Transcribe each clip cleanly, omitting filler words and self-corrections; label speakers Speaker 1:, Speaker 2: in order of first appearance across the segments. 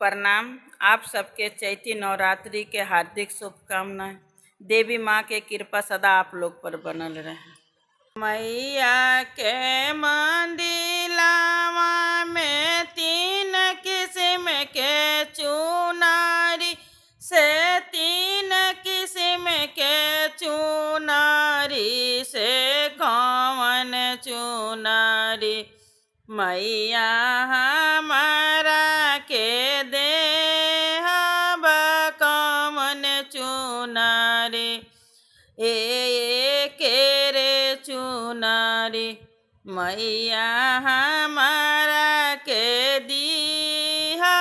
Speaker 1: प्रणाम। आप सबके चैती नवरात्रि के हार्दिक शुभकामनाएं। देवी माँ के कृपा सदा आप लोग पर बनल रहे। मैया के मंदिलावा में 3 किस्म के चुनारी से 3 किस्म के चुनारी से कौन चुनारी मैया हमारा के दे कौन चुनारी के रे चुनारी मैया हमारा के दीहा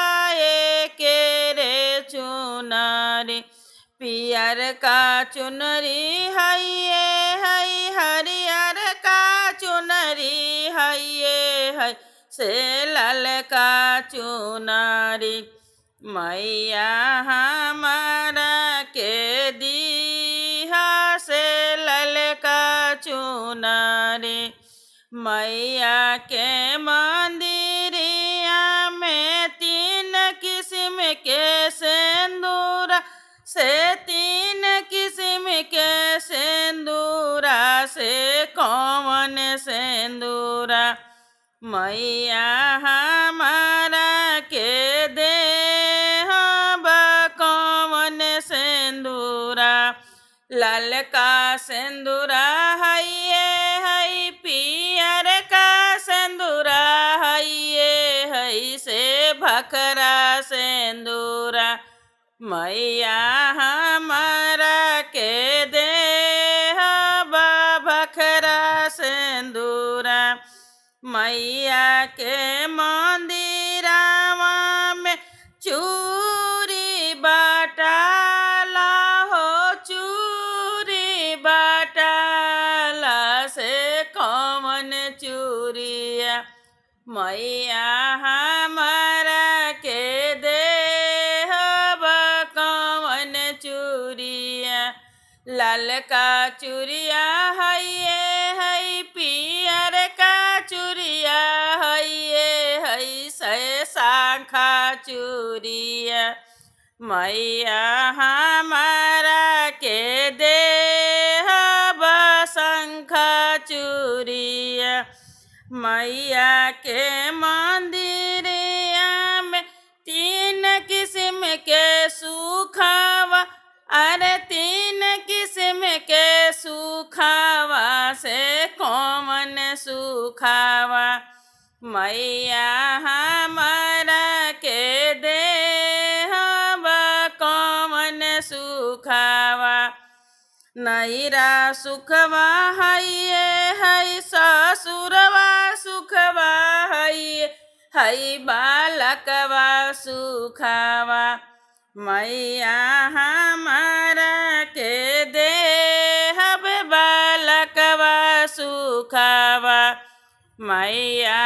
Speaker 1: के रे चुनारी पियर का चुनरी है हरियर का चुनरी है से लाल का चुनारी मैया हमारा के दीहा से लाल का चुनारी मैया के मंदिरिया में 3 किस्म के सिंदूरा से 3 किस्म के सिंदूरा से कौन सिंदूरा मैया हमारा के दे कौन सिंदूरा लाल का सिंदूरा है पियर का सिंदूरा है से भखरा सिंदूरा मैया हमारा के दे भखरा सिंदूरा मैया के मंदिरावा में चूरी बाटाला हो चूरी बाटाला से कौन चूरिया मैया हमारा के दे कौन चूरिया लाल का चूरिया है पियर का चूरिया है से शाखा चूरिया मैया हमारा के दे शंखा चूरिया मैया के मंदिरिया में 3 किस्म के सुखावा अरे 3 किस्म के सुखावा से कौन सुखावा मैया हमारा के दे कौन सुखावा नैरा सुखवा है ससुरवा सुखवा है बालकवा सुखावा मैया हमारा के दे बालकवा सुखावा मैया